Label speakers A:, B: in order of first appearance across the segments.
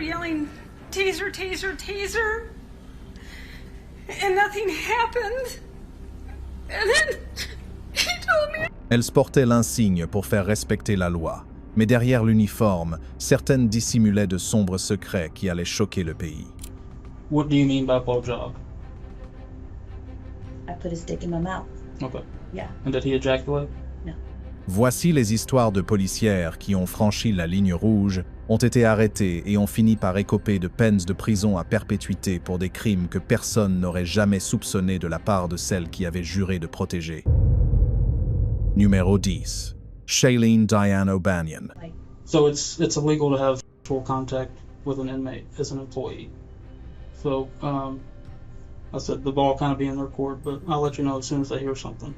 A: yelling, "Taser, taser, taser!" And nothing happened. And then he told me...
B: Elle sportait l'insigne pour faire respecter la loi. Mais derrière l'uniforme, certaines dissimulaient de sombres secrets qui allaient choquer le pays.
C: What do you mean by blowjob?
D: I put a stick in my mouth.
C: Okay.
D: Yeah.
C: And did he ejaculate?
D: No.
B: Voici les histoires de policières qui ont franchi la ligne rouge, ont été arrêtées et ont fini par écoper de peines de prison à perpétuité pour des crimes que personne n'aurait jamais soupçonnés de la part de celles qui avaient juré de protéger. Numéro 10. Shailene Diane O'Banion.
C: So it's illegal to have sexual contact with an inmate as an employee. So I said the ball kind of be in their court, but I'll let you know as soon as I hear something.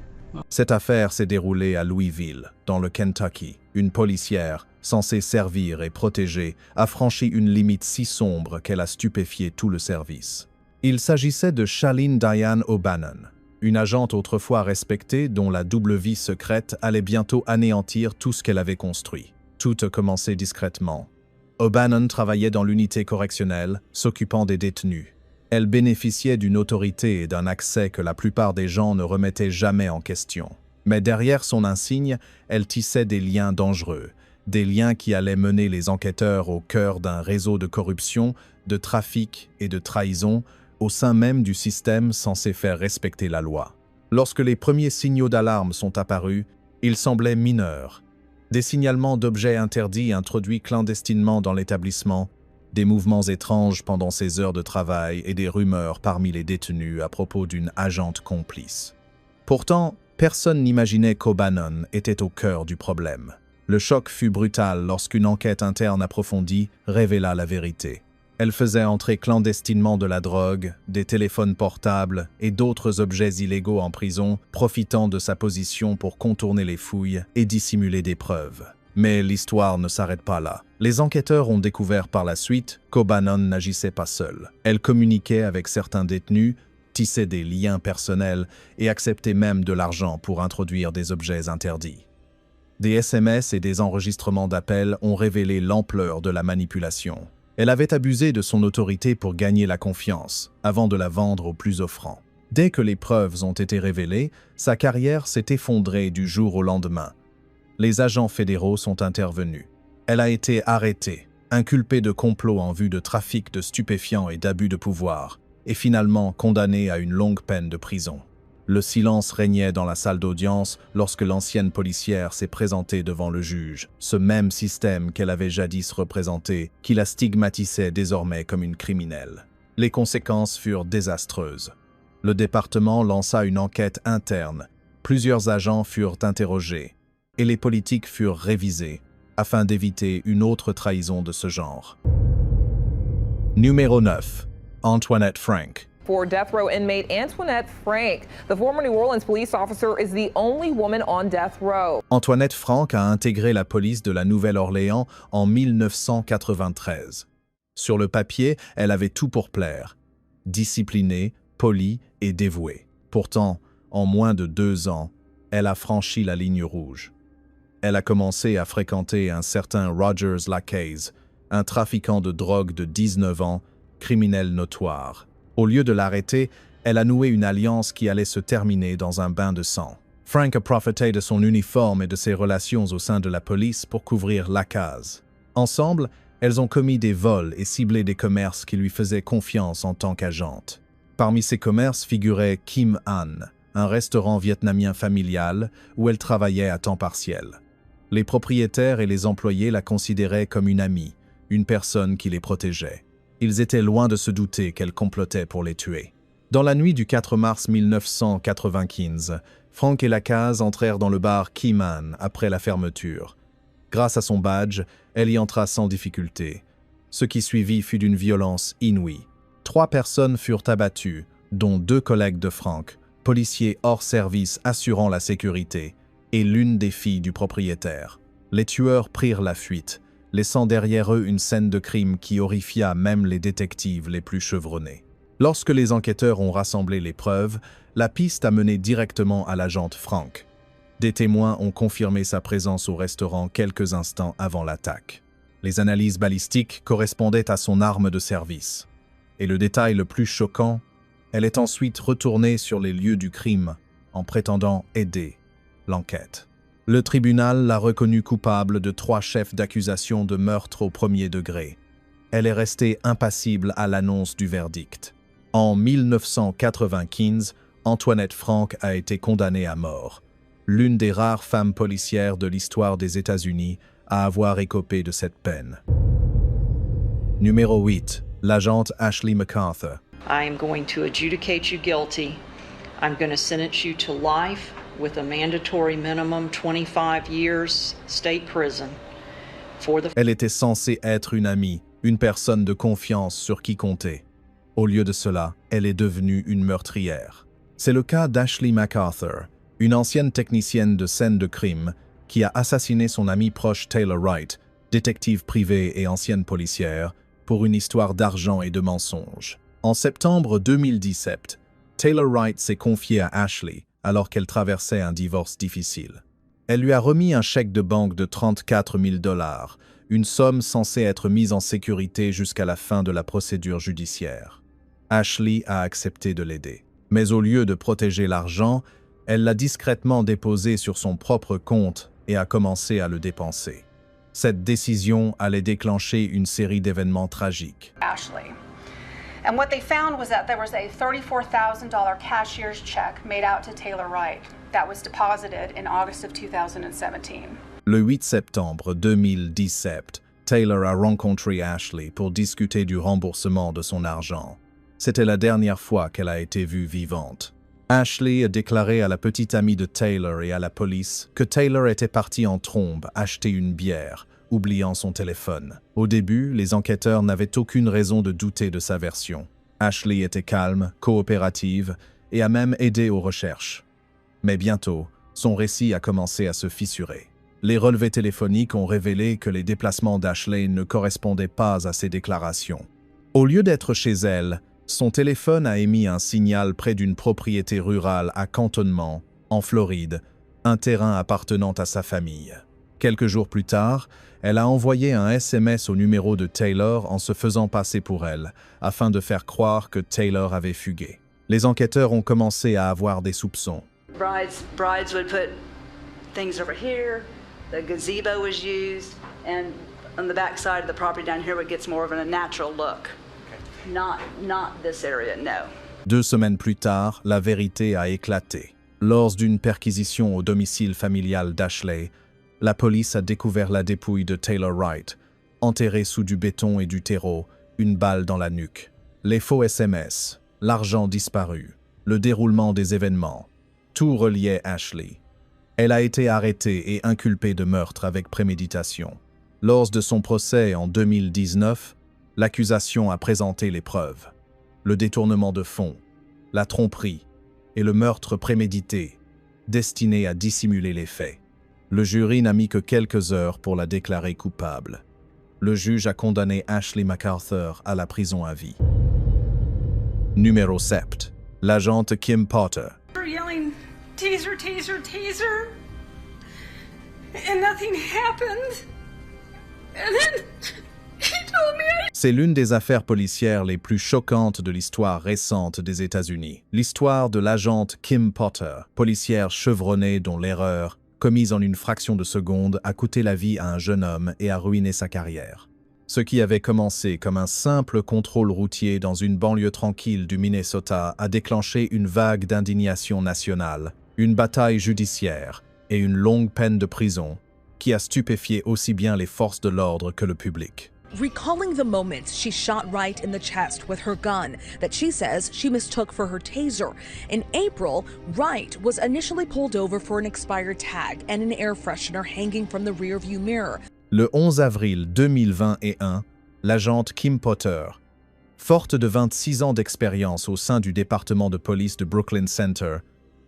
B: Cette affaire s'est déroulée à Louisville, dans le Kentucky. Une policière, censée servir et protéger, a franchi une limite si sombre qu'elle a stupéfié tout le service. Il s'agissait de Shailene Diane O'Banion, une agente autrefois respectée dont la double vie secrète allait bientôt anéantir tout ce qu'elle avait construit. Tout a commencé discrètement. O'Banion travaillait dans l'unité correctionnelle, s'occupant des détenus. Elle bénéficiait d'une autorité et d'un accès que la plupart des gens ne remettaient jamais en question. Mais derrière son insigne, elle tissait des liens dangereux, des liens qui allaient mener les enquêteurs au cœur d'un réseau de corruption, de trafic et de trahison, au sein même du système censé faire respecter la loi. Lorsque les premiers signaux d'alarme sont apparus, ils semblaient mineurs. Des signalements d'objets interdits introduits clandestinement dans l'établissement, des mouvements étranges pendant ses heures de travail et des rumeurs parmi les détenus à propos d'une agente complice. Pourtant, personne n'imaginait qu'O'Banion était au cœur du problème. Le choc fut brutal lorsqu'une enquête interne approfondie révéla la vérité. Elle faisait entrer clandestinement de la drogue, des téléphones portables et d'autres objets illégaux en prison, profitant de sa position pour contourner les fouilles et dissimuler des preuves. Mais l'histoire ne s'arrête pas là. Les enquêteurs ont découvert par la suite qu'O'Banion n'agissait pas seule. Elle communiquait avec certains détenus, tissait des liens personnels et acceptait même de l'argent pour introduire des objets interdits. Des SMS et des enregistrements d'appels ont révélé l'ampleur de la manipulation. Elle avait abusé de son autorité pour gagner la confiance, avant de la vendre aux plus offrants. Dès que les preuves ont été révélées, sa carrière s'est effondrée du jour au lendemain. Les agents fédéraux sont intervenus. Elle a été arrêtée, inculpée de complot en vue de trafic de stupéfiants et d'abus de pouvoir, et finalement condamnée à une longue peine de prison. Le silence régnait dans la salle d'audience lorsque l'ancienne policière s'est présentée devant le juge, ce même système qu'elle avait jadis représenté, qui la stigmatisait désormais comme une criminelle. Les conséquences furent désastreuses. Le département lança une enquête interne, plusieurs agents furent interrogés, et les politiques furent révisées, afin d'éviter une autre trahison de ce genre. Numéro 9. Antoinette Frank.
E: For death row inmate Antoinette Frank, the former New Orleans police officer is the only woman on death row.
B: Antoinette Frank a intégré la police de la Nouvelle-Orléans en 1993. Sur le papier, elle avait tout pour plaire. Disciplinée, polie et dévouée. Pourtant, en moins de 2 ans, elle a franchi la ligne rouge. Elle a commencé à fréquenter un certain Rogers Lacaze, un trafiquant de drogue de 19 ans, criminel notoire. Au lieu de l'arrêter, elle a noué une alliance qui allait se terminer dans un bain de sang. Frank a profité de son uniforme et de ses relations au sein de la police pour couvrir Lacaze. Ensemble, elles ont commis des vols et ciblé des commerces qui lui faisaient confiance en tant qu'agente. Parmi ces commerces figurait Kim An, un restaurant vietnamien familial où elle travaillait à temps partiel. Les propriétaires et les employés la considéraient comme une amie, une personne qui les protégeait. Ils étaient loin de se douter qu'elle complotait pour les tuer. Dans la nuit du 4 mars 1995, Frank et Lacaze entrèrent dans le bar Keyman après la fermeture. Grâce à son badge, elle y entra sans difficulté. Ce qui suivit fut d'une violence inouïe. 3 personnes furent abattues, dont 2 collègues de Frank, policiers hors service assurant la sécurité, et l'une des filles du propriétaire. Les tueurs prirent la fuite, laissant derrière eux une scène de crime qui horrifia même les détectives les plus chevronnés. Lorsque les enquêteurs ont rassemblé les preuves, la piste a mené directement à l'agente Frank. Des témoins ont confirmé sa présence au restaurant quelques instants avant l'attaque. Les analyses balistiques correspondaient à son arme de service. Et le détail le plus choquant, elle est ensuite retournée sur les lieux du crime en prétendant aider l'enquête. Le tribunal l'a reconnue coupable de 3 chefs d'accusation de meurtre au premier degré. Elle est restée impassible à l'annonce du verdict. En 1995, Antoinette Frank a été condamnée à mort, l'une des rares femmes policières de l'histoire des États-Unis à avoir écopé de cette peine. Numéro 8. L'agente Ashley MacArthur.
D: I am going to adjudicate you guilty. I'm going to sentence you to life with a mandatory minimum 25 years state prison for the...
B: Elle était censée être une amie, une personne de confiance sur qui compter. Au lieu de cela, elle est devenue une meurtrière. C'est le cas d'Ashley MacArthur, une ancienne technicienne de scène de crime qui a assassiné son ami proche Taylor Wright, détective privé et ancienne policière, pour une histoire d'argent et de mensonges. En septembre 2017, Taylor Wright s'est confiée à Ashley alors qu'elle traversait un divorce difficile. Elle lui a remis un chèque de banque de 34 000 $, une somme censée être mise en sécurité jusqu'à la fin de la procédure judiciaire. Ashley a accepté de l'aider. Mais au lieu de protéger l'argent, elle l'a discrètement déposé sur son propre compte et a commencé à le dépenser. Cette décision allait déclencher une série d'événements tragiques.
F: Ashley. And what they found was that there was a $34,000 cashier's check made out to Taylor Wright that was deposited in August of 2017.
B: Le 8 septembre 2017, Taylor a rencontré Ashley pour discuter du remboursement de son argent. C'était la dernière fois qu'elle a été vue vivante. Ashley a déclaré à la petite amie de Taylor et à la police que Taylor était partie en trombe acheter une bière, oubliant son téléphone. Au début, les enquêteurs n'avaient aucune raison de douter de sa version. Ashley était calme, coopérative et a même aidé aux recherches. Mais bientôt, son récit a commencé à se fissurer. Les relevés téléphoniques ont révélé que les déplacements d'Ashley ne correspondaient pas à ses déclarations. Au lieu d'être chez elle, son téléphone a émis un signal près d'une propriété rurale à Cantonnement, en Floride, un terrain appartenant à sa famille. Quelques jours plus tard, elle a envoyé un SMS au numéro de Taylor en se faisant passer pour elle, afin de faire croire que Taylor avait fugué. Les enquêteurs ont commencé à avoir des soupçons.
D: Brides would put things over here, the gazebo was used, and on the back side of the property down here it gets more of a natural look. Not this area, no.
B: 2 semaines plus tard, la vérité a éclaté. Lors d'une perquisition au domicile familial d'Ashley, la police a découvert la dépouille de Taylor Wright, enterrée sous du béton et du terreau, une balle dans la nuque. Les faux SMS, l'argent disparu, le déroulement des événements, tout reliait Ashley. Elle a été arrêtée et inculpée de meurtre avec préméditation. Lors de son procès en 2019, l'accusation a présenté les preuves. Le détournement de fonds, la tromperie et le meurtre prémédité, destiné à dissimuler les faits. Le jury n'a mis que quelques heures pour la déclarer coupable. Le juge a condamné Ashley MacArthur à la prison à vie. Numéro 7. L'agente Kim Potter.
A: Yelling, taser, taser, taser. And nothing happened. And then he told me
B: C'est l'une des affaires policières les plus choquantes de l'histoire récente des États-Unis. L'histoire de l'agente Kim Potter, policière chevronnée dont l'erreur, commise en une fraction de seconde, a coûté la vie à un jeune homme et a ruiné sa carrière. Ce qui avait commencé comme un simple contrôle routier dans une banlieue tranquille du Minnesota a déclenché une vague d'indignation nationale, une bataille judiciaire et une longue peine de prison qui a stupéfié aussi bien les forces de l'ordre que le public.
G: Recalling the moments she shot Wright in the chest with her gun that she says she mistook for her taser. In April, Wright was initially pulled over for an expired tag and an air freshener hanging from the rearview mirror.
B: Le 11 avril 2021, l'agente Kim Potter, forte de 26 ans d'expérience au sein du département de police de Brooklyn Center,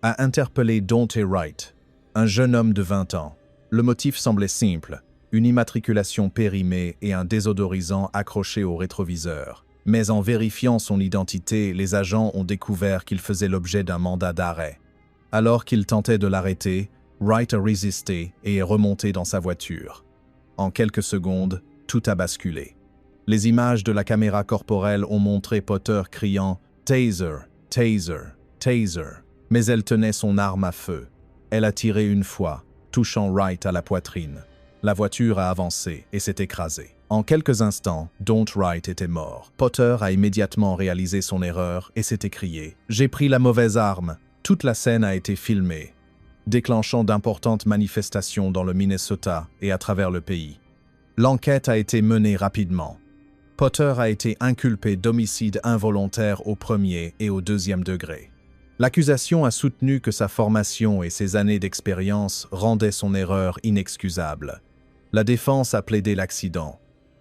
B: a interpellé Daunte Wright, un jeune homme de 20 ans. Le motif semblait simple, une immatriculation périmée et un désodorisant accroché au rétroviseur. Mais en vérifiant son identité, les agents ont découvert qu'il faisait l'objet d'un mandat d'arrêt. Alors qu'il tentait de l'arrêter, Wright a résisté et est remonté dans sa voiture. En quelques secondes, tout a basculé. Les images de la caméra corporelle ont montré Potter criant « Taser, taser, taser », mais elle tenait son arme à feu. Elle a tiré une fois, touchant Wright à la poitrine. La voiture a avancé et s'est écrasée. En quelques instants, Don't Wright était mort. Potter a immédiatement réalisé son erreur et s'est écrié « J'ai pris la mauvaise arme ». Toute la scène a été filmée, déclenchant d'importantes manifestations dans le Minnesota et à travers le pays. L'enquête a été menée rapidement. Potter a été inculpé d'homicide involontaire au premier et au deuxième degré. L'accusation a soutenu que sa formation et ses années d'expérience rendaient son erreur inexcusable. La défense a plaidé l'accident,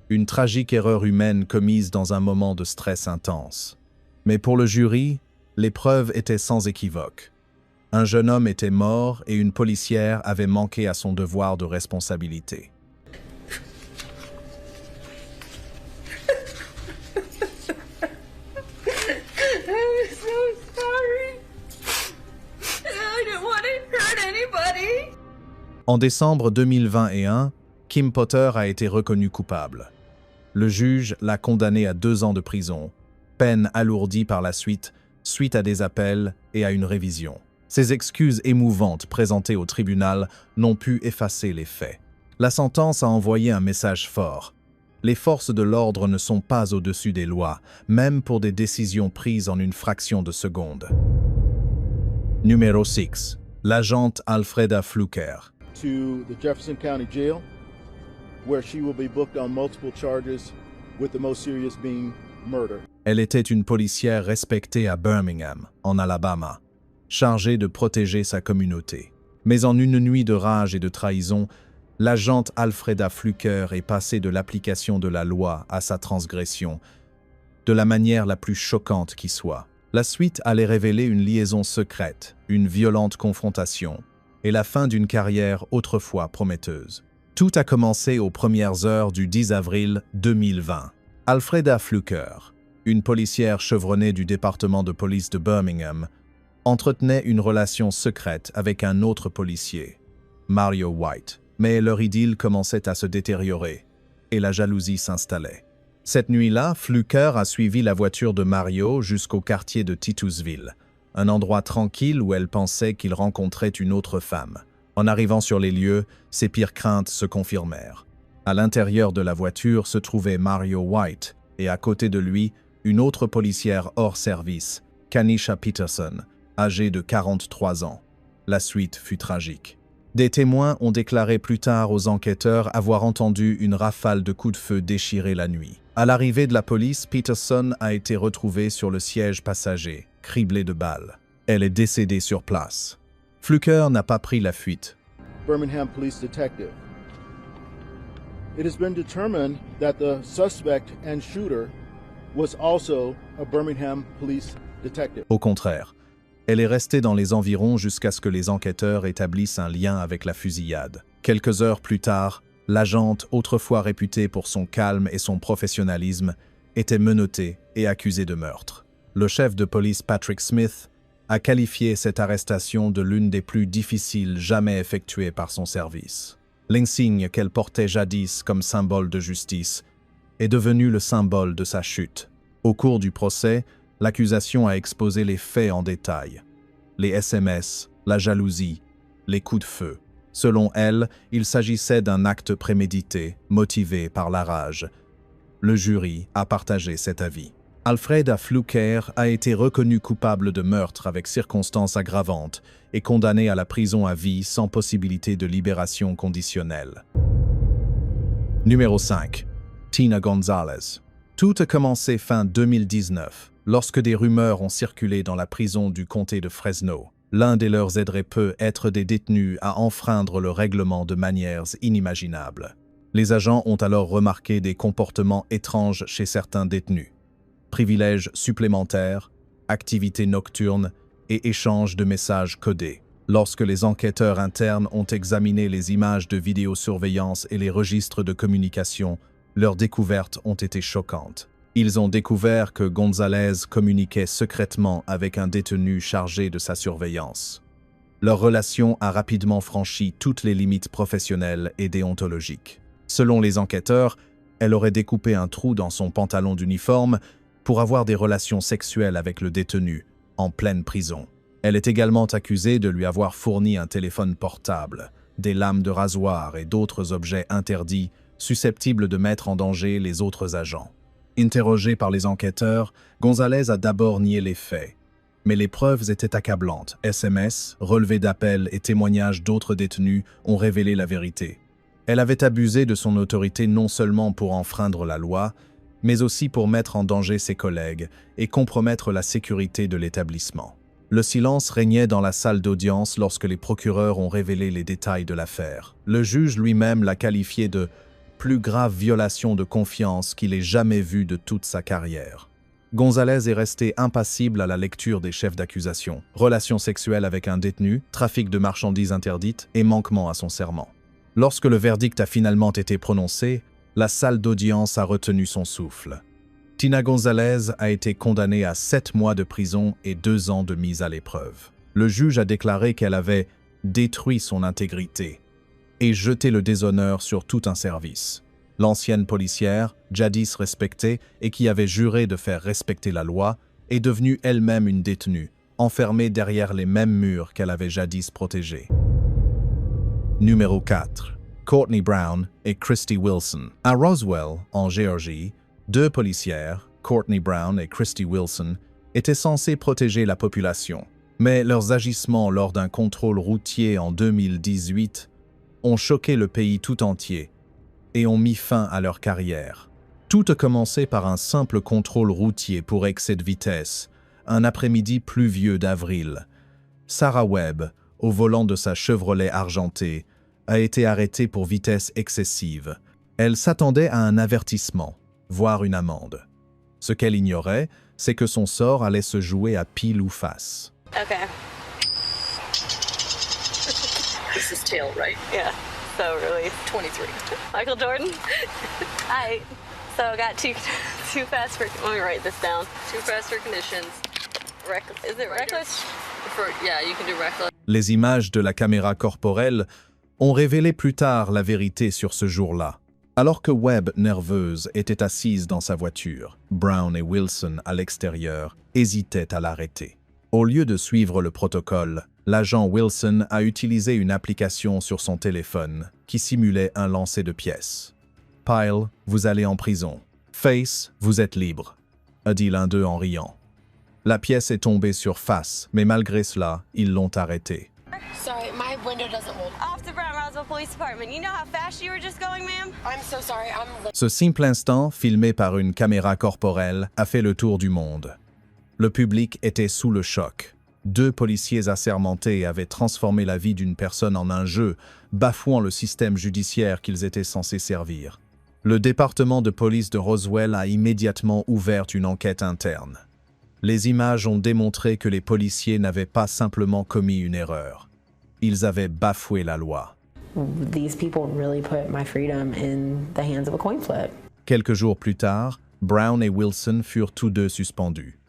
B: une tragique erreur humaine commise dans un moment de stress intense. Mais pour le jury, les preuves étaient sans équivoque. Un jeune homme était mort et une policière avait manqué à son devoir de responsabilité.
A: I'm so sorry. I didn't want to hurt anybody.
B: En décembre 2021, Kim Potter a été reconnu coupable. Le juge l'a condamné à 2 ans de prison, peine alourdie par la suite à des appels et à une révision. Ses excuses émouvantes présentées au tribunal n'ont pu effacer les faits. La sentence a envoyé un message fort. Les forces de l'ordre ne sont pas au-dessus des lois, même pour des décisions prises en une fraction de seconde. Numéro 6. L'agente Alfreda Fluker.
H: To the Jefferson County Jail, where she will be booked on multiple charges, with the most serious being murder.
B: Elle était une policière respectée à Birmingham, en Alabama, chargée de protéger sa communauté. Mais en une nuit de rage et de trahison, l'agente Alfreda Fluker est passée de l'application de la loi à sa transgression, de la manière la plus choquante qui soit. La suite allait révéler une liaison secrète, une violente confrontation, et la fin d'une carrière autrefois prometteuse. Tout a commencé aux premières heures du 10 avril 2020. Alfreda Fluker, une policière chevronnée du département de police de Birmingham, entretenait une relation secrète avec un autre policier, Mario White. Mais leur idylle commençait à se détériorer, et la jalousie s'installait. Cette nuit-là, Fluker a suivi la voiture de Mario jusqu'au quartier de Titusville, un endroit tranquille où elle pensait qu'il rencontrait une autre femme. En arrivant sur les lieux, ses pires craintes se confirmèrent. À l'intérieur de la voiture se trouvait Mario White, et à côté de lui, une autre policière hors service, Kanisha Peterson, âgée de 43 ans. La suite fut tragique. Des témoins ont déclaré plus tard aux enquêteurs avoir entendu une rafale de coups de feu déchirer la nuit. À l'arrivée de la police, Peterson a été retrouvée sur le siège passager, criblée de balles. Elle est décédée sur place. Fluker n'a pas pris la fuite.
H: Birmingham Police Detective. It has been determined that the suspect and shooter was also a Birmingham Police Detective.
B: Au contraire, elle est restée dans les environs jusqu'à ce que les enquêteurs établissent un lien avec la fusillade. Quelques heures plus tard, l'agente, autrefois réputée pour son calme et son professionnalisme, était menottée et accusée de meurtre. Le chef de police Patrick Smith a qualifié cette arrestation de l'une des plus difficiles jamais effectuées par son service. L'insigne qu'elle portait jadis comme symbole de justice est devenu le symbole de sa chute. Au cours du procès, l'accusation a exposé les faits en détail. Les SMS, la jalousie, les coups de feu. Selon elle, il s'agissait d'un acte prémédité, motivé par la rage. Le jury a partagé cet avis. Alfreda Fluker a été reconnue coupable de meurtre avec circonstances aggravantes et condamnée à la prison à vie sans possibilité de libération conditionnelle. Numéro 5. Tina Gonzalez. Tout a commencé fin 2019, lorsque des rumeurs ont circulé dans la prison du comté de Fresno. L'un des leurs aiderait peu être des détenus à enfreindre le règlement de manières inimaginables. Les agents ont alors remarqué des comportements étranges chez certains détenus. Privilèges supplémentaires, activités nocturnes et échanges de messages codés. Lorsque les enquêteurs internes ont examiné les images de vidéosurveillance et les registres de communication, leurs découvertes ont été choquantes. Ils ont découvert que Gonzalez communiquait secrètement avec un détenu chargé de sa surveillance. Leur relation a rapidement franchi toutes les limites professionnelles et déontologiques. Selon les enquêteurs, Elle aurait découpé un trou dans son pantalon d'uniforme pour avoir des relations sexuelles avec le détenu, en pleine prison. Elle est également accusée de lui avoir fourni un téléphone portable, des lames de rasoir et d'autres objets interdits susceptibles de mettre en danger les autres agents. Interrogée par les enquêteurs, Gonzalez a d'abord nié les faits. Mais les preuves étaient accablantes. SMS, relevés d'appels et témoignages d'autres détenus ont révélé la vérité. Elle avait abusé de son autorité non seulement pour enfreindre la loi, mais aussi pour mettre en danger ses collègues et compromettre la sécurité de l'établissement. Le silence régnait dans la salle d'audience lorsque les procureurs ont révélé les détails de l'affaire. Le juge lui-même l'a qualifié de « plus grave violation de confiance qu'il ait jamais vue de toute sa carrière ». Gonzalez est resté impassible à la lecture des chefs d'accusation, relations sexuelles avec un détenu, trafic de marchandises interdites et manquement à son serment. Lorsque le verdict a finalement été prononcé, la salle d'audience a retenu son souffle. Tina Gonzalez a été condamnée à 7 mois de prison et 2 ans de mise à l'épreuve. Le juge a déclaré qu'elle avait détruit son intégrité et jeté le déshonneur sur tout un service. L'ancienne policière, jadis respectée et qui avait juré de faire respecter la loi, est devenue elle-même une détenue, enfermée derrière les mêmes murs qu'elle avait jadis protégés. Numéro 4. Courtney Brown et Christy Wilson. À Roswell, en Géorgie, 2 policières, Courtney Brown et Christy Wilson, étaient censées protéger la population. Mais leurs agissements lors d'un contrôle routier en 2018 ont choqué le pays tout entier et ont mis fin à leur carrière. Tout a commencé par un simple contrôle routier pour excès de vitesse, un après-midi pluvieux d'avril. Sarah Webb, au volant de sa Chevrolet argentée, a été arrêtée pour vitesse excessive. Elle s'attendait à un avertissement, voire une amende. Ce qu'elle ignorait, c'est que son sort allait se jouer à pile ou face.
I: Okay.
A: This is tail, right?
I: Yeah. So really,
A: 23.
I: Michael Jordan. Hi. So I got too fast for. Let me write this down.
A: Too fast for conditions.
I: Is it reckless?
A: Yeah, you can do reckless.
B: Les images de la caméra corporelle ont révélé plus tard la vérité sur ce jour-là. Alors que Webb, nerveuse, était assise dans sa voiture, Brown et Wilson, à l'extérieur, hésitaient à l'arrêter. Au lieu de suivre le protocole, l'agent Wilson a utilisé une application sur son téléphone qui simulait un lancer de pièces. « Pyle, vous allez en prison. Face, vous êtes libre », a dit l'un d'eux en riant. La pièce est tombée sur Face, mais malgré cela, ils l'ont arrêté.
J: Sorry, my window doesn't hold.
I: Officer Brown, Roswell Police Department. You know how fast you were just going, ma'am?
J: I'm so sorry,
B: Ce simple instant, filmé par une caméra corporelle, a fait le tour du monde. Le public était sous le choc. 2 policiers assermentés avaient transformé la vie d'une personne en un jeu, bafouant le système judiciaire qu'ils étaient censés servir. Le département de police de Roswell a immédiatement ouvert une enquête interne. Les images ont démontré que les policiers n'avaient pas simplement commis une erreur. Ils avaient bafoué la loi.
K: These people really put my freedom in the hands of a coin flip.
B: Quelques jours plus tard, Brown et Wilson furent tous 2 suspendus.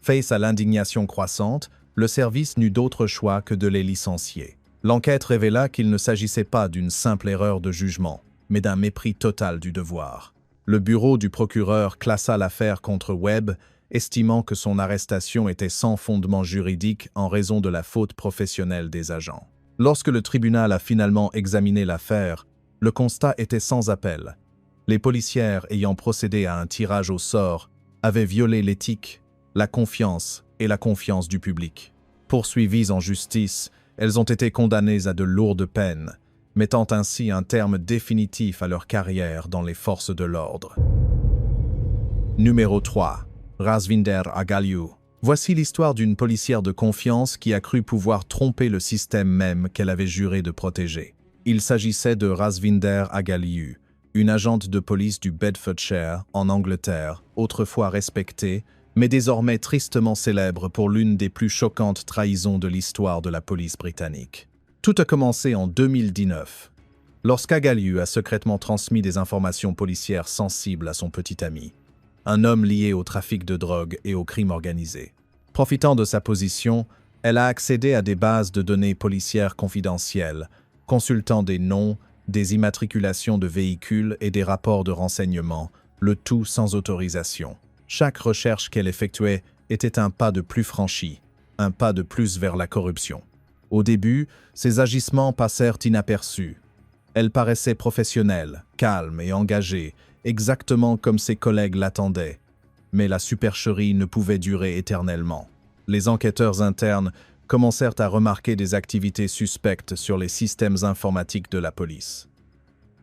B: Face à l'indignation croissante, le service n'eut d'autre choix que de les licencier. L'enquête révéla qu'il ne s'agissait pas d'une simple erreur de jugement, mais d'un mépris total du devoir. Le bureau du procureur classa l'affaire contre Webb, estimant que son arrestation était sans fondement juridique en raison de la faute professionnelle des agents. Lorsque le tribunal a finalement examiné l'affaire, le constat était sans appel. Les policières ayant procédé à un tirage au sort avaient violé l'éthique, la confiance et la confiance du public. Poursuivies en justice, elles ont été condamnées à de lourdes peines, mettant ainsi un terme définitif à leur carrière dans les forces de l'ordre. Numéro 3. Razvinder Agaliu. Voici l'histoire d'une policière de confiance qui a cru pouvoir tromper le système même qu'elle avait juré de protéger. Il s'agissait de Razvinder Agaliu, une agente de police du Bedfordshire, en Angleterre, autrefois respectée, mais désormais tristement célèbre pour l'une des plus choquantes trahisons de l'histoire de la police britannique. Tout a commencé en 2019, lorsqu'Agaliu a secrètement transmis des informations policières sensibles à son petit ami, un homme lié au trafic de drogue et au crime organisé. Profitant de sa position, elle a accédé à des bases de données policières confidentielles, consultant des noms, des immatriculations de véhicules et des rapports de renseignement, le tout sans autorisation. Chaque recherche qu'elle effectuait était un pas de plus franchi, un pas de plus vers la corruption. Au début, ses agissements passèrent inaperçus. Elle paraissait professionnelle, calme et engagée, exactement comme ses collègues l'attendaient. Mais la supercherie ne pouvait durer éternellement. Les enquêteurs internes commencèrent à remarquer des activités suspectes sur les systèmes informatiques de la police.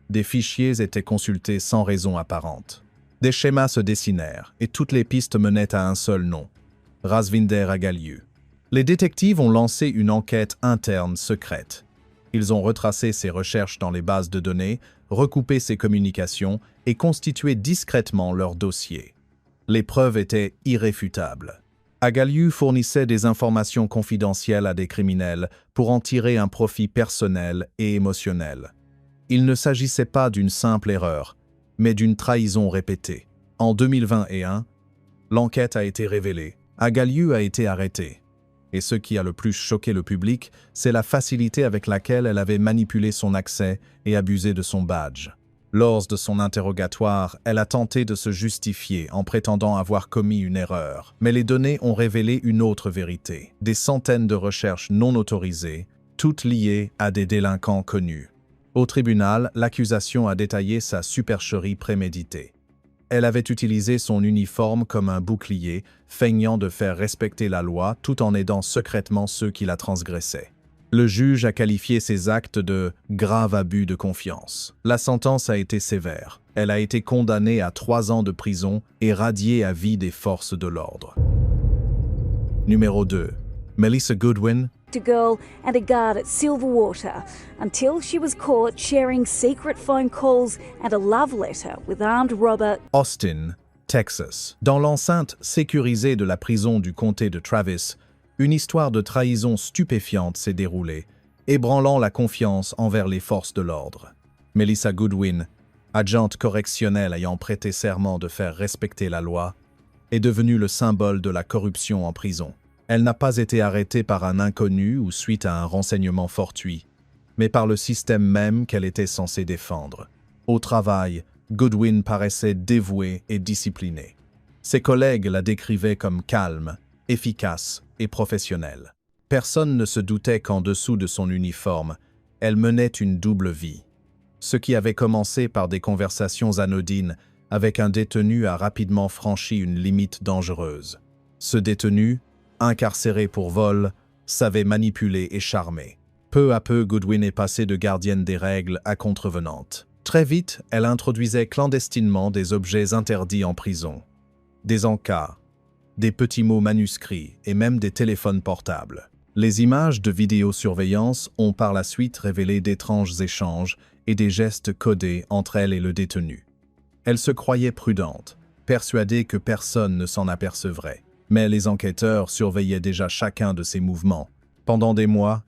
B: Des fichiers étaient consultés sans raison apparente. Des schémas se dessinèrent et toutes les pistes menaient à un seul nom, Razvinder Agaliu. Les détectives ont lancé une enquête interne secrète. Ils ont retracé ses recherches dans les bases de données, recoupé ses communications et constitué discrètement leur dossier. Les preuves étaient irréfutables. Agaliu fournissait des informations confidentielles à des criminels pour en tirer un profit personnel et émotionnel. Il ne s'agissait pas d'une simple erreur, mais d'une trahison répétée. En 2021, l'enquête a été révélée. Agaliu a été arrêtée. Et ce qui a le plus choqué le public, c'est la facilité avec laquelle elle avait manipulé son accès et abusé de son badge. Lors de son interrogatoire, elle a tenté de se justifier en prétendant avoir commis une erreur. Mais les données ont révélé une autre vérité. Des centaines de recherches non autorisées, toutes liées à des délinquants connus. Au tribunal, l'accusation a détaillé sa supercherie préméditée. Elle avait utilisé son uniforme comme un bouclier, feignant de faire respecter la loi tout en aidant secrètement ceux qui la transgressaient. Le juge a qualifié ces actes de « grave abus de confiance ». La sentence a été sévère. Elle a été condamnée à 3 ans de prison et radiée à vie des forces de l'ordre. Numéro 2. Melissa Goodwin.
L: A girl and a guard at Silverwater until she was caught sharing secret phone calls and a love letter with armed robber
B: Austin, Texas. Dans l'enceinte sécurisée de la prison du comté de Travis, une histoire de trahison stupéfiante s'est déroulée, ébranlant la confiance envers les forces de l'ordre. Melissa Goodwin, agente correctionnelle ayant prêté serment de faire respecter la loi, est devenue le symbole de la corruption en prison. Elle n'a pas été arrêtée par un inconnu ou suite à un renseignement fortuit, mais par le système même qu'elle était censée défendre. Au travail, Goodwin paraissait dévouée et disciplinée. Ses collègues la décrivaient comme calme, efficace et professionnelle. Personne ne se doutait qu'en dessous de son uniforme, elle menait une double vie. Ce qui avait commencé par des conversations anodines avec un détenu a rapidement franchi une limite dangereuse. Ce détenu, incarcéré pour vol, savait manipuler et charmer. Peu à peu, Goodwin est passée de gardienne des règles à contrevenante. Très vite, elle introduisait clandestinement des objets interdits en prison. Des encas, des petits mots manuscrits et même des téléphones portables. Les images de vidéosurveillance ont par la suite révélé d'étranges échanges et des gestes codés entre elle et le détenu. Elle se croyait prudente, persuadée que personne ne s'en apercevrait. Mais les enquêteurs surveillaient déjà chacun de ses mouvements. Pendant des mois,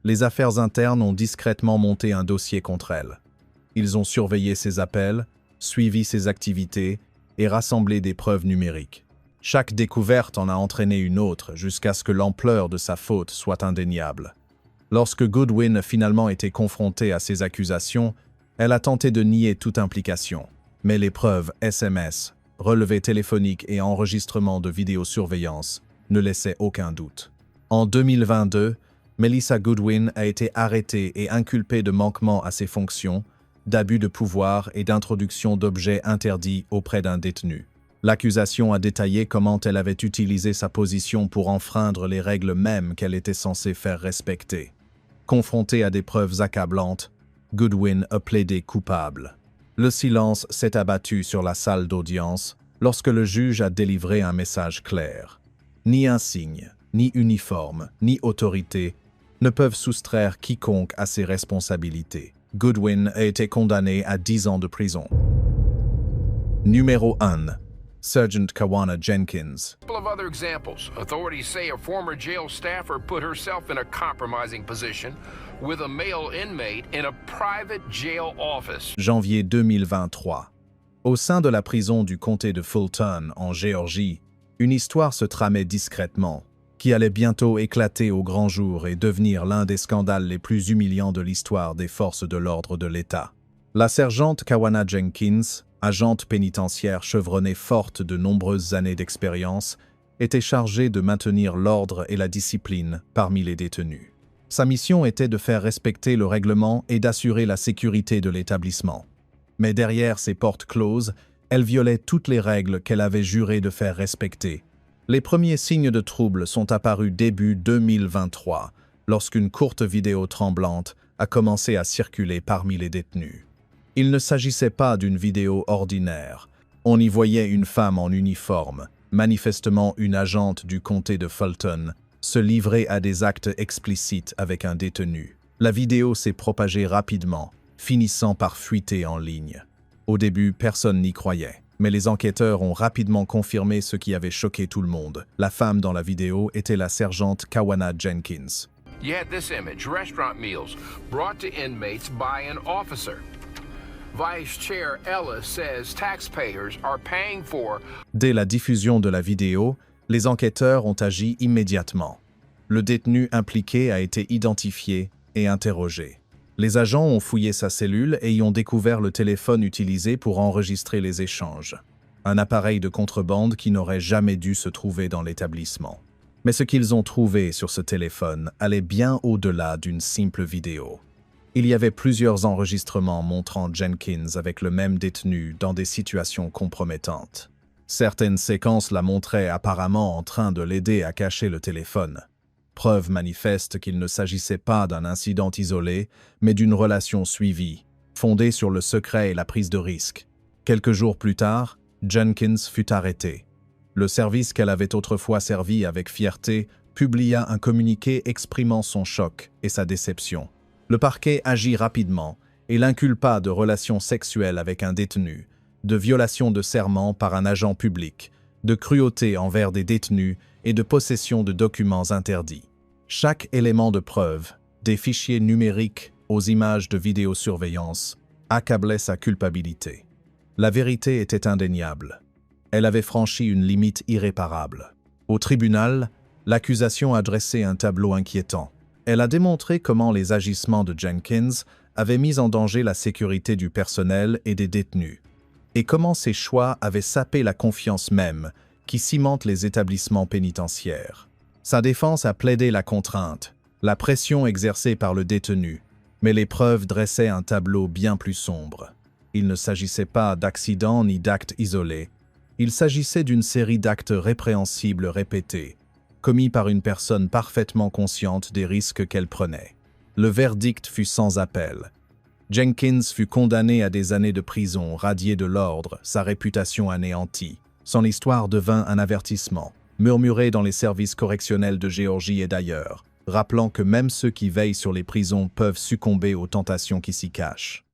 B: les affaires internes ont discrètement monté un dossier contre elle. Ils ont surveillé ses appels, suivi ses activités et rassemblé des preuves numériques. Chaque découverte en a entraîné une autre jusqu'à ce que l'ampleur de sa faute soit indéniable. Lorsque Goodwin a finalement été confrontée à ces accusations, elle a tenté de nier toute implication. Mais les preuves SMS, relevés téléphoniques et enregistrements de vidéosurveillance ne laissaient aucun doute. En 2022, Melissa Goodwin a été arrêtée et inculpée de manquement à ses fonctions, d'abus de pouvoir et d'introduction d'objets interdits auprès d'un détenu. L'accusation a détaillé comment elle avait utilisé sa position pour enfreindre les règles mêmes qu'elle était censée faire respecter. Confrontée à des preuves accablantes, Goodwin a plaidé coupable. Le silence s'est abattu sur la salle d'audience lorsque le juge a délivré un message clair. Ni insigne, ni uniforme, ni autorité ne peuvent soustraire quiconque à ses responsabilités. Goodwin a été condamné à 10 ans de prison. Numéro 1. Sergeant Kawana Jenkins.
M: A couple of other examples. Authorities say a former jail staffer put herself in a compromising position with a male inmate in a private jail office.
B: Janvier 2023. Au sein de la prison du comté de Fulton, en Géorgie, une histoire se tramait discrètement. qui allait bientôt éclater au grand jour et devenir l'un des scandales les plus humiliants de l'histoire des forces de l'ordre de l'État. La sergente Kawana Jenkins, agente pénitentiaire chevronnée forte de nombreuses années d'expérience, était chargée de maintenir l'ordre et la discipline parmi les détenus. Sa mission était de faire respecter le règlement et d'assurer la sécurité de l'établissement. Mais derrière ces portes closes, elle violait toutes les règles qu'elle avait juré de faire respecter. Les premiers signes de trouble sont apparus début 2023, lorsqu'une courte vidéo tremblante a commencé à circuler parmi les détenus. Il ne s'agissait pas d'une vidéo ordinaire. On y voyait une femme en uniforme, manifestement une agente du comté de Fulton, se livrer à des actes explicites avec un détenu. La vidéo s'est propagée rapidement, finissant par fuiter en ligne. Au début, personne n'y croyait, mais les enquêteurs ont rapidement confirmé ce qui avait choqué tout le monde. La femme dans la vidéo était la sergente Kawana Jenkins.
M: You had this image, restaurant meals brought to inmates by an officer. Vice Chair Ellis says taxpayers are paying for.
B: Dès la diffusion de la vidéo, les enquêteurs ont agi immédiatement. Le détenu impliqué a été identifié et interrogé. Les agents ont fouillé sa cellule et y ont découvert le téléphone utilisé pour enregistrer les échanges. Un appareil de contrebande qui n'aurait jamais dû se trouver dans l'établissement. Mais ce qu'ils ont trouvé sur ce téléphone allait bien au-delà d'une simple vidéo. Il y avait plusieurs enregistrements montrant Jenkins avec le même détenu dans des situations compromettantes. Certaines séquences la montraient apparemment en train de l'aider à cacher le téléphone. Preuve manifeste qu'il ne s'agissait pas d'un incident isolé, mais d'une relation suivie, fondée sur le secret et la prise de risque. Quelques jours plus tard, Jenkins fut arrêtée. Le service qu'elle avait autrefois servi avec fierté publia un communiqué exprimant son choc et sa déception. Le parquet agit rapidement et l'inculpa de relations sexuelles avec un détenu, de violation de serment par un agent public, de cruauté envers des détenus et de possession de documents interdits. Chaque élément de preuve, des fichiers numériques aux images de vidéosurveillance, accablait sa culpabilité. La vérité était indéniable. Elle avait franchi une limite irréparable. Au tribunal, l'accusation a dressé un tableau inquiétant. Elle a démontré comment les agissements de Jenkins avaient mis en danger la sécurité du personnel et des détenus, et comment ses choix avaient sapé la confiance même qui cimente les établissements pénitentiaires. Sa défense a plaidé la contrainte, la pression exercée par le détenu, mais les preuves dressaient un tableau bien plus sombre. Il ne s'agissait pas d'accidents ni d'actes isolés. Il s'agissait d'une série d'actes répréhensibles répétés, commis par une personne parfaitement consciente des risques qu'elle prenait. Le verdict fut sans appel. Jenkins fut condamné à des années de prison, radié de l'ordre, sa réputation anéantie. Son histoire devint un avertissement, murmuré dans les services correctionnels de Géorgie et d'ailleurs, rappelant que même ceux qui veillent sur les prisons peuvent succomber aux tentations qui s'y cachent.